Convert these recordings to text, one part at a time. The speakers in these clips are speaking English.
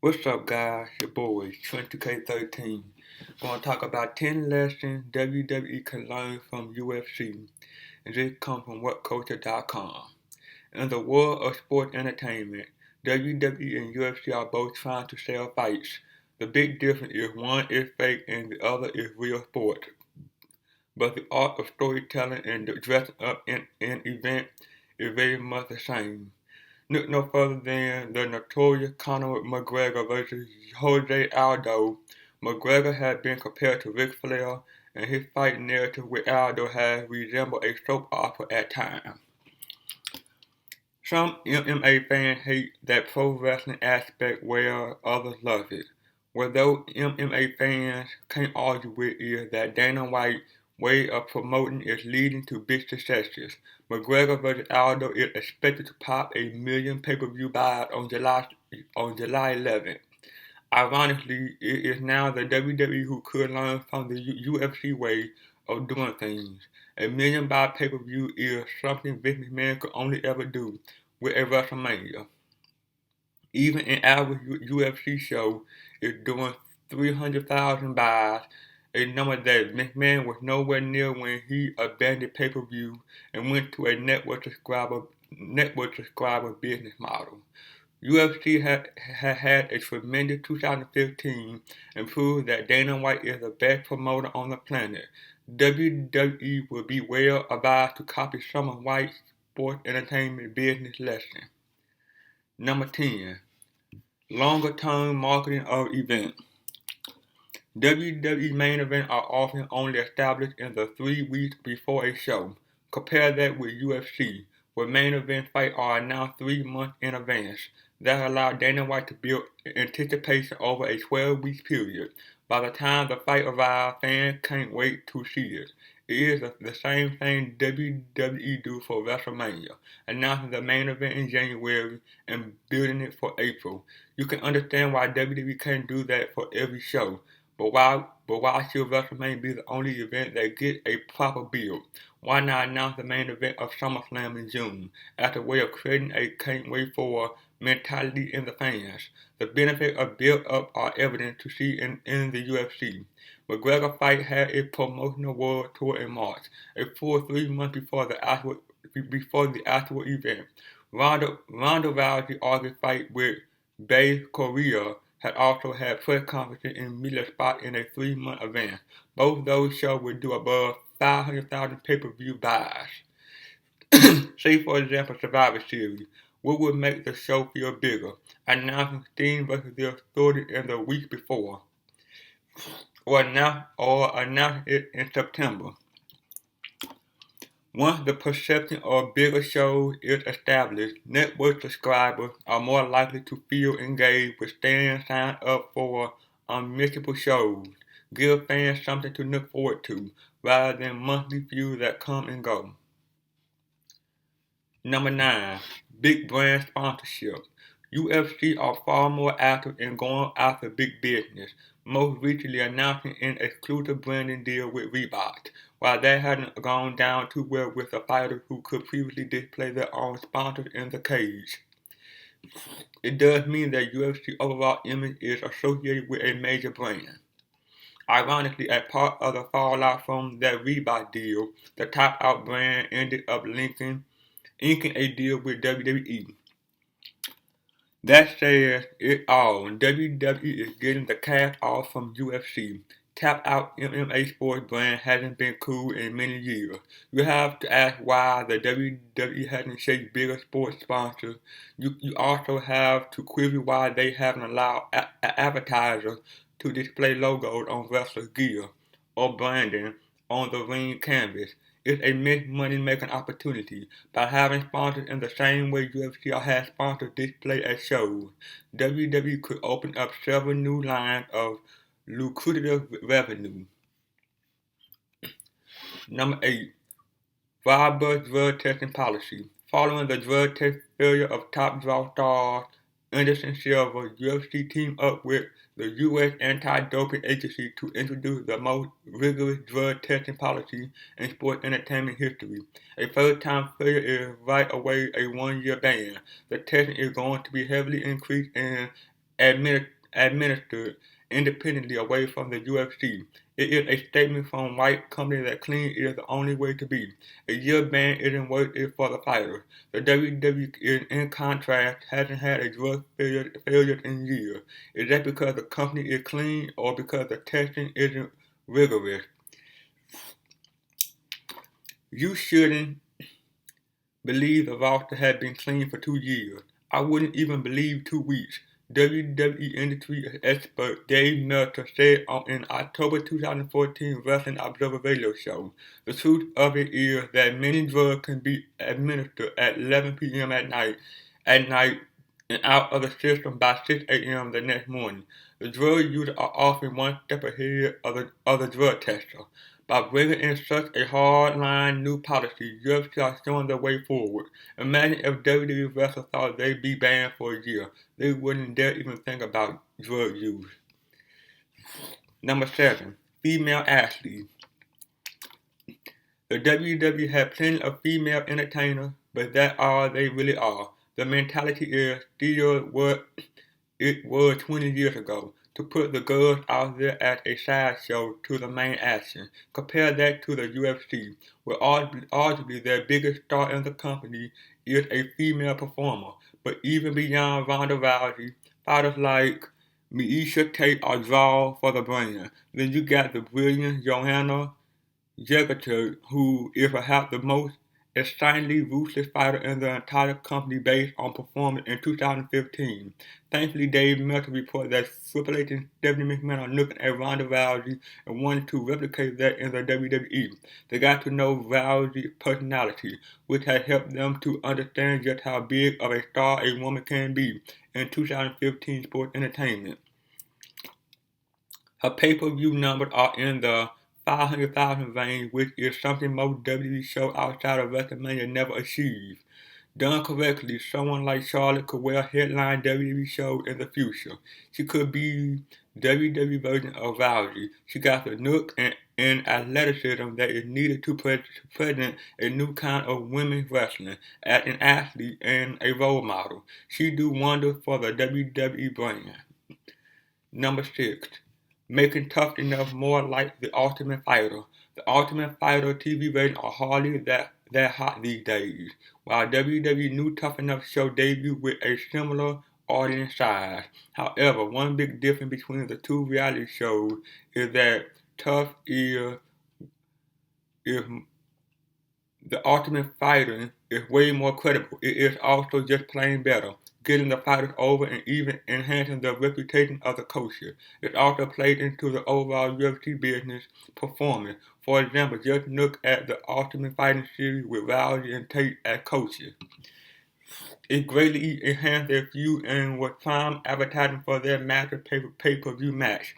What's up, guys? Your boys, 20K13. Going to talk about 10 lessons WWE can learn from UFC. And this comes from WhatCulture.com. In the world of sports entertainment, WWE and UFC are both trying to sell fights. The big difference is one is fake and the other is real sport. But the art of storytelling and dressing up in an event is very much the same. Look no further than the notorious Conor McGregor versus Jose Aldo. McGregor has been compared to Ric Flair, and his fight narrative with Aldo has resembled a soap opera at times. Some MMA fans hate that pro wrestling aspect where others love it. What those MMA fans can't argue with is that Dana White's way of promoting is leading to big successes. McGregor vs. Aldo is expected to pop a million pay-per-view buys on July 11th. Ironically, it is now the WWE who could learn from the UFC way of doing things. A million buy pay-per-view is something Vince McMahon could only ever do with a WrestleMania. Even an average UFC show is doing 300,000 buys, a number that McMahon was nowhere near when he abandoned pay-per-view and went to a network subscriber business model. UFC has had a tremendous 2015 and proved that Dana White is the best promoter on the planet. WWE will be well advised to copy some of White's sports entertainment business lessons. Number 10. Longer term marketing of events. WWE main events are often only established in the 3 weeks before a show. Compare that with UFC, where main event fights are announced 3 months in advance. That allows Dana White to build anticipation over a 12-week period. By the time the fight arrives, fans can't wait to see it. It is the same thing WWE do for WrestleMania, announcing the main event in January and building it for April. You can understand why WWE can't do that for every show. But why should WrestleMania be the only event that gets a proper build? Why not announce the main event of SummerSlam in June as a way of creating a can't wait for mentality in the fans? The benefits of build-up are evident to see in the UFC. McGregor fight had its promotional world tour in March, a full 3 months before the actual event. Ronda Rousey August fight with Bay Korea had also had press conferences and media spot in a 3-month advance. Both those shows would do above 500,000 pay-per-view buys. Say for example Survivor Series. What would make the show feel bigger? Announcing Sting vs. The Authority in the week before. Or announcing it in September. Once the perception of bigger shows is established, network subscribers are more likely to feel engaged with staying signed up for unmissable shows. Give fans something to look forward to, rather than monthly views that come and go. Number 9. Big brand sponsorship. UFC are far more active in going after big business, most recently announcing an exclusive branding deal with Reebok. While that hadn't gone down too well with the fighters who could previously display their own sponsors in the cage, it does mean that UFC overall image is associated with a major brand. Ironically, as part of the fallout from that Reebok deal, the Top Out brand ended up inking a deal with WWE. That says it all. WWE is getting the cash off from UFC. Tap Out MMA sports brand hasn't been cool in many years. You have to ask why the WWE hasn't shaped bigger sports sponsors. You also have to query why they haven't allowed advertisers to display logos on wrestlers' gear or branding on the ring canvas. It's a missed money-making opportunity. By having sponsors in the same way UFC has sponsors display at shows, WWE could open up several new lines of lucrative revenue. Number 8. Robust drug testing policy. Following the drug test failure of top draw stars Anderson Silva, UFC teamed up with the U.S. Anti-Doping Agency to introduce the most rigorous drug testing policy in sports entertainment history. A first-time failure is right away a 1-year ban. The testing is going to be heavily increased and administered independently away from the UFC. It is a statement from white company that clean is the only way to be. A year ban isn't worth it for the fighters. The WWE, in contrast, hasn't had a drug failure in years. Is that because the company is clean or because the testing isn't rigorous? You shouldn't believe the roster had been clean for 2 years. I wouldn't even believe 2 weeks. WWE industry expert Dave Meltzer said on an October 2014 Wrestling Observer radio show, the truth of it is that many drugs can be administered at 11 p.m. at night and out of the system by 6 a.m. the next morning. The drug users are often one step ahead of the drug tester. By bringing in such a hard-line new policy, UFC are showing the way forward. Imagine if WWE wrestlers thought they'd be banned for a year. They wouldn't dare even think about drug use. Number 7. Female athletes. The WWE had plenty of female entertainers, but that's all they really are. The mentality is still what it was 20 years ago, to put the girls out there as a sideshow to the main action. Compare that to the UFC, where arguably their biggest star in the company is a female performer. But even beyond Ronda Rousey, fighters like Miesha Tate are draws for the brand. Then you got the brilliant Joanna Jędrzejczyk, who is perhaps the most excitingly ruthless fighter in the entire company based on performance in 2015. Thankfully, Dave Meltzer reported that Triple H and Stephanie McMahon are looking at Ronda Rousey and wanting to replicate that in the WWE. They got to know Rousey's personality, which has helped them to understand just how big of a star a woman can be in 2015 sports entertainment. Her pay-per-view numbers are in the 500,000 range, which is something most WWE shows outside of WrestleMania never achieved. Done correctly, someone like Charlotte could well headline WWE shows in the future. She could be WWE version of Rousey. She got the look and athleticism that is needed to present a new kind of women's wrestling as an athlete and a role model. She do wonders for the WWE brand. Number 6. Making Tough Enough more like The Ultimate Fighter. The Ultimate Fighter TV ratings are hardly that hot these days, while WWE new Tough Enough show debuted with a similar audience size. However, one big difference between the two reality shows is that Tough is The Ultimate Fighter is way more credible. It is also just plain better, getting the fighters over and even enhancing the reputation of the coaches. It also plays into the overall UFC business performance. For example, just look at the Ultimate Fighting series with Rousey and Tate as coaches. It greatly enhanced their feud and was prime advertising for their massive pay-per-view match.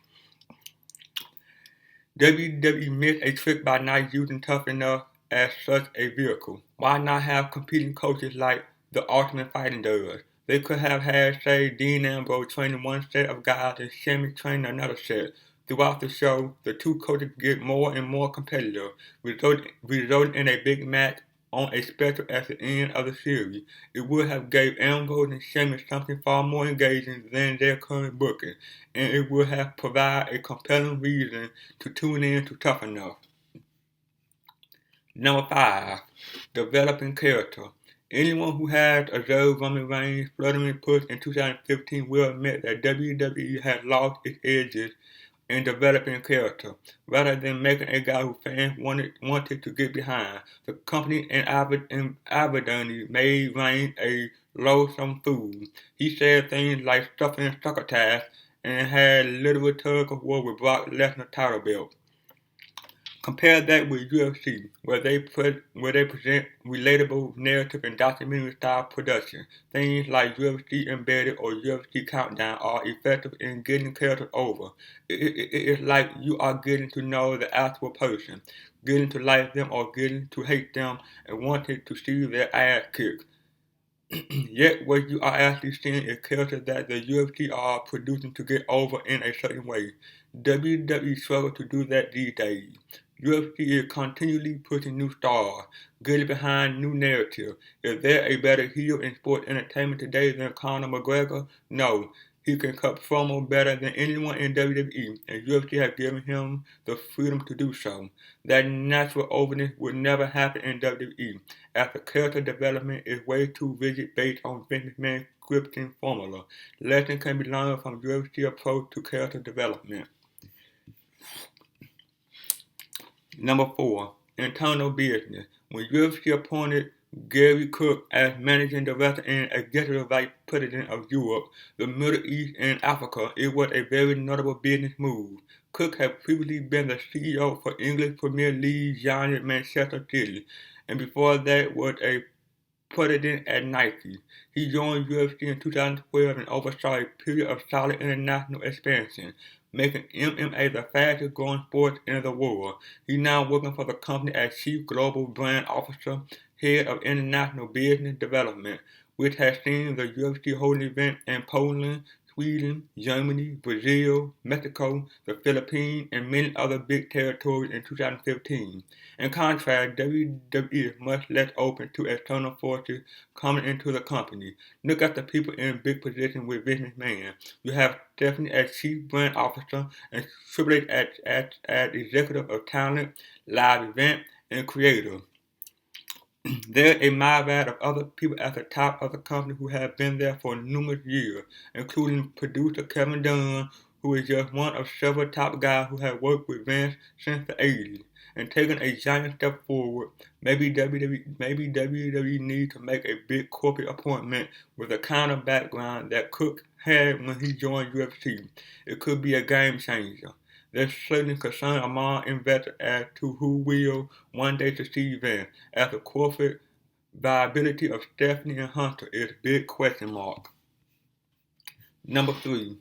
WWE missed a trick by not using Tough Enough as such a vehicle. Why not have competing coaches like the Ultimate Fighting does? They could have had, say, Dean Ambrose training one set of guys and Sheamus training another set. Throughout the show, the two coaches get more and more competitive, resulting in a big match on a special at the end of the series. It would have gave Ambrose and Sheamus something far more engaging than their current booking, and it would have provided a compelling reason to tune in to Tough Enough. Number 5. Developing character. Anyone who has observed Roman Reigns' fluttering push in 2015 will admit that WWE has lost its edges in developing character. Rather than making a guy who fans wanted to get behind, the company in Aberdonia made Reigns a loathsome fool. He said things like stuffing succotash and had literal tug of war with Brock Lesnar's title belt. Compare that with UFC, where they present relatable narrative and documentary style production. Things like UFC Embedded or UFC Countdown are effective in getting characters over. It's like you are getting to know the actual person, getting to like them or getting to hate them and wanting to see their ass kicked. Yet what you are actually seeing is characters that the UFC are producing to get over in a certain way. WWE struggles to do that these days. UFC is continually pushing new stars, getting behind new narratives. Is there a better heel in sports entertainment today than Conor McGregor? No. He can cut promo better than anyone in WWE, and UFC has given him the freedom to do so. That natural openness would never happen in WWE, as the character development is way too rigid based on Vince McMahon's scripting formula. Lessons can be learned from UFC approach to character development. Number 4. Internal business. When UFC appointed Gary Cook as managing director and executive vice president of Europe, the Middle East, and Africa, it was a very notable business move. Cook had previously been the CEO for English Premier League giant Manchester City, and before that was a president at Nike. He joined UFC in 2012 and oversaw a period of solid international expansion, making MMA the fastest growing sport in the world. He's now working for the company as Chief Global Brand Officer, Head of International Business Development, which has seen the UFC holding events in Poland, Sweden, Germany, Brazil, Mexico, the Philippines, and many other big territories in 2015. In contrast, WWE is much less open to external forces coming into the company. Look at the people in big positions with Vince McMahon. You have Stephanie as Chief Brand Officer and Triple H as Executive of Talent, Live Event, and Creator. There are a myriad of other people at the top of the company who have been there for numerous years, including producer Kevin Dunn, who is just one of several top guys who have worked with Vince since the 80s. And taking a giant step forward, maybe WWE needs to make a big corporate appointment with the kind of background that Cook had when he joined UFC. It could be a game changer. There's certainly concern among investors as to who will one day succeed Vince, as the corporate viability of Stephanie and Hunter is a big question mark. Number 3.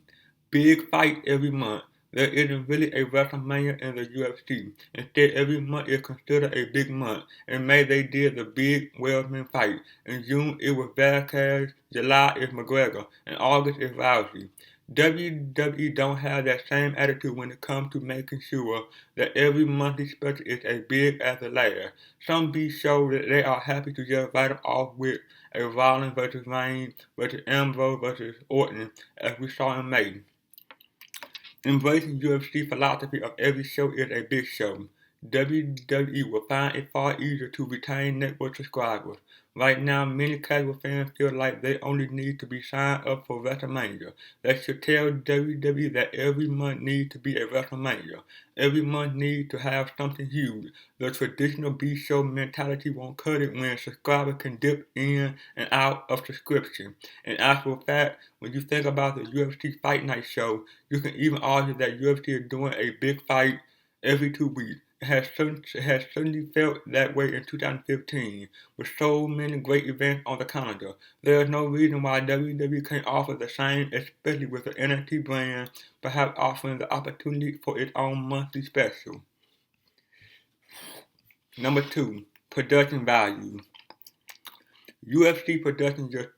Big fight every month. There isn't really a WrestleMania in the UFC. Instead, every month is considered a big month. In May, they did the big Wellsman fight. In June, it was Vasquez. July is McGregor. And August is Rousey. WWE don't have that same attitude when it comes to making sure that every monthly special is as big as the last. Some be show that they are happy to just write them off with a Rollins versus Reigns versus Ambrose versus Orton, as we saw in May. Embracing UFC philosophy of every show is a big show. WWE will find it far easier to retain network subscribers. Right now, many casual fans feel like they only need to be signed up for WrestleMania. They should tell WWE that every month needs to be a WrestleMania. Every month needs to have something huge. The traditional B-show mentality won't cut it when subscribers can dip in and out of subscription. In actual fact, when you think about the UFC Fight Night show, you can even argue that UFC is doing a big fight every 2 weeks. It has certainly felt that way in 2015, with so many great events on the calendar. There is no reason why WWE can't offer the same, especially with the NXT brand, perhaps offering the opportunity for its own monthly special. Number 2, production value. UFC production just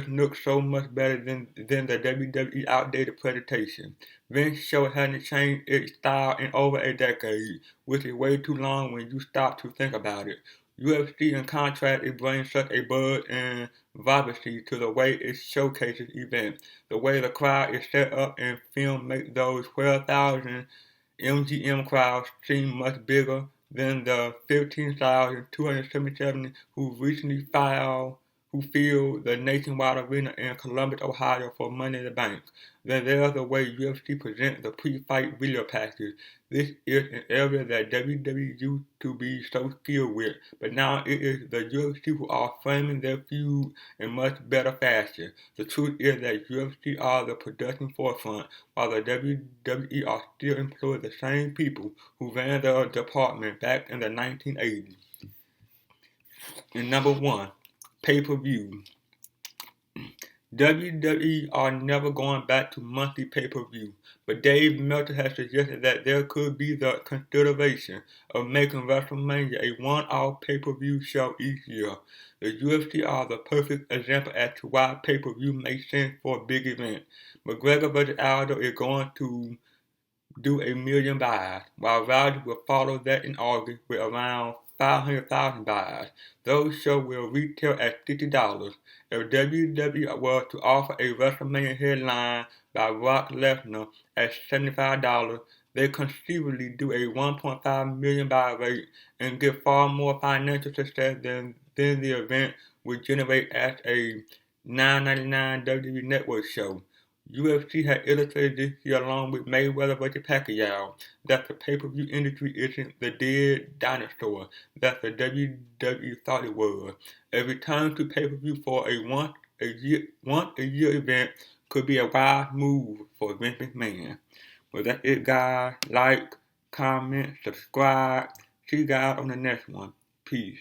looks so much better than the WWE outdated presentation. Vince's show hasn't changed its style in over a decade, which is way too long when you stop to think about it. UFC, in contrast, it brings such a buzz and vibrancy to the way it showcases events. The way the crowd is set up and filmed makes those 12,000 MGM crowds seem much bigger than the 15,277 who recently filled the Nationwide Arena in Columbus, Ohio for Money in the Bank. Then there's the way UFC presents the pre-fight video package. This is an area that WWE used to be so skilled with, but now it is the UFC who are framing their feud in much better fashion. The truth is that UFC are the production forefront, while the WWE are still employing the same people who ran the department back in the 1980s. And number 1, pay-per-view. WWE are never going back to monthly pay-per-view, but Dave Meltzer has suggested that there could be the consideration of making WrestleMania a one-off pay-per-view show each year. The UFC are the perfect example as to why pay-per-view makes sense for a big event. McGregor vs. Aldo is going to do 1 million buys, while Rousey will follow that in August with around 500,000 buys. Those shows will retail at $60. If WWE were to offer a WrestleMania headline by Brock Lesnar at $75, they conceivably do a 1.5 million buy rate and get far more financial success than the event would generate as a $9.99 WWE Network show. UFC had illustrated this year along with Mayweather vs. Pacquiao that the pay-per-view industry isn't the dead dinosaur that the WWE thought it was. A return to pay-per-view for a once a year event could be a wise move for Vince McMahon. Well, that's it, guys. Like, comment, subscribe. See you guys on the next one. Peace.